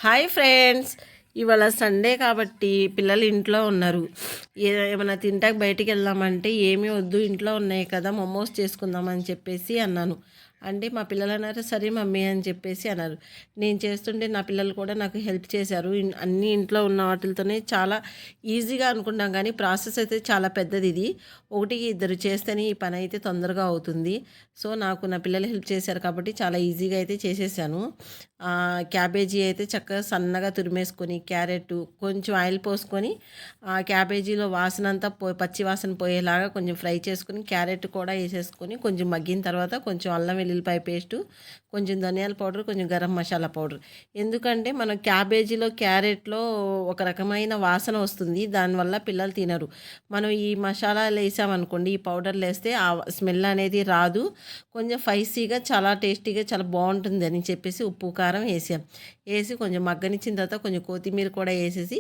Hi friends, ఇవాళ Sunday కాబట్టి పిల్లలు ఇంట్లో ఉన్నారు. ఏమైనా తింటాక బయటికి వెళ్దామంటే ఏమీ వద్దు, ఇంట్లో ఉన్నాయి కదా మోమోస్ చేసుకుందామని చెప్పేసి అన్నాను. అంటే మా పిల్లలు అన్నారు, సరే మమ్మీ అని చెప్పేసి అన్నారు. నేను చేస్తుంటే నా పిల్లలు కూడా నాకు హెల్ప్ చేశారు. అన్నీ ఇంట్లో ఉన్న వాటితోనే చాలా ఈజీగా అనుకుంటాం, కానీ ప్రాసెస్ అయితే చాలా పెద్దది. ఇది ఒకటికి ఇద్దరు చేస్తేనే ఈ పని అయితే తొందరగా అవుతుంది. సో నాకు నా పిల్లలు హెల్ప్ చేశారు కాబట్టి చాలా ఈజీగా అయితే చేసేసాను. క్యాబేజీ అయితే చక్కగా సన్నగా తురిమేసుకొని, క్యారెట్ కొంచెం ఆయిల్ పోసుకొని, ఆ క్యాబేజీలో వాసన అంతా పచ్చి వాసన పోయేలాగా కొంచెం ఫ్రై చేసుకొని, క్యారెట్ కూడా వేసేసుకొని కొంచెం మగ్గిన తర్వాత కొంచెం అల్లం వెల్లుల్లిపాయ పేస్టు, కొంచెం ధనియాల పౌడర్, కొంచెం గరం మసాలా పౌడర్. ఎందుకంటే మనం క్యాబేజీలో క్యారెట్లో ఒక రకమైన వాసన వస్తుంది, దానివల్ల పిల్లలు తినరు. మనం ఈ మసాలాలు వేసామనుకోండి, ఈ పౌడర్లు వేస్తే ఆ స్మెల్ అనేది రాదు, కొంచెం స్పైసీగా చాలా టేస్టీగా చాలా బాగుంటుంది అని చెప్పేసి ఉప్పు కారం వేసి కొంచెం మగ్గనిచ్చిన తర్వాత కొంచెం కొత్తిమీర కూడా వేసేసి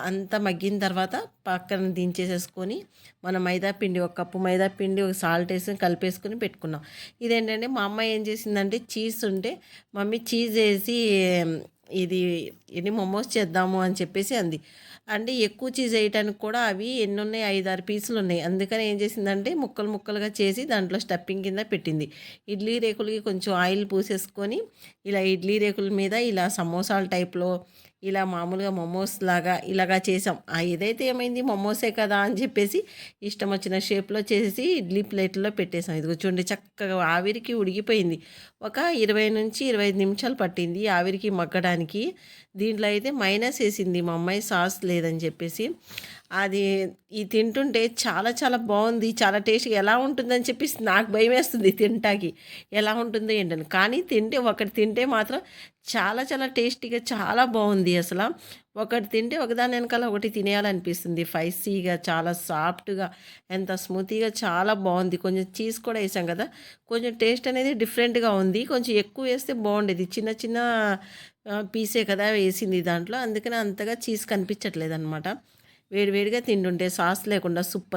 అంతా మగ్గిన తర్వాత పక్కన దించేసేసుకొని, మన మైదా పిండి ఒక కప్పు మైదా పిండి, ఒక సాల్ట్ వేసి కలిపేసుకొని పెట్టుకున్నాం. ఇదేంటంటే మా అమ్మ ఏం చేసిందంటే, చీజ్ ఉంటే మమ్మీ చీజ్ వేసి ఇది మోమోస్ చేద్దాము అని చెప్పేసి అంది. అంటే ఎక్కువ చీజ్ వేయటానికి కూడా అవి ఎన్ని ఉన్నాయి, 5-6 పీసులు ఉన్నాయి. అందుకని ఏం చేసిందంటే ముక్కలు ముక్కలుగా చేసి దాంట్లో స్టఫింగ్ కింద పెట్టింది. ఇడ్లీ రేకులకి కొంచెం ఆయిల్ పూసేసుకొని, ఇలా ఇడ్లీ రేకుల మీద ఇలా సమోసాల టైప్లో, ఇలా మామూలుగా మోమోస్ లాగా ఇలాగా చేసాం. ఏదైతే ఏమైంది, మోమోసే కదా అని చెప్పేసి ఇష్టం వచ్చిన షేప్లో చేసి ఇడ్లీ ప్లేట్లో పెట్టేసాం. ఇదిగో చూడండి, చక్కగా ఆవిరికి ఉడికిపోయింది. ఒక 20-25 నిమిషాలు పట్టింది ఆవిరికి మగ్గడానికి. దీంట్లో అయితే మైనస్ వేసింది మా అమ్మాయి, సాస్ లేదని చెప్పేసి. అది తింటుంటే చాలా చాలా బాగుంది, చాలా టేస్ట్గా ఎలా ఉంటుందని చెప్పేసి నాకు భయం వేస్తుంది తింటాకి, ఎలా ఉంటుందో ఏంటని. కానీ ఒకటి తింటే మాత్రం చాలా చాలా టేస్టీగా చాలా బాగుంది. అసలు ఒకటి తింటే ఒకదాని వెనకాల ఒకటి తినేయాలనిపిస్తుంది. స్పైసీగా చాలా సాఫ్ట్గా, ఎంత స్మూతీగా చాలా బాగుంది. కొంచెం చీజ్ కూడా వేసాం కదా, కొంచెం టేస్ట్ అనేది డిఫరెంట్గా ఉంది. కొంచెం ఎక్కువ వేస్తే బాగుండేది, చిన్న చిన్న పీసే కదా వేసింది దాంట్లో, అందుకని అంతగా చీజ్ కనిపించట్లేదు అనమాట. వేడివేడిగా తింటుంటే సాస్ లేకుండా సూపర్.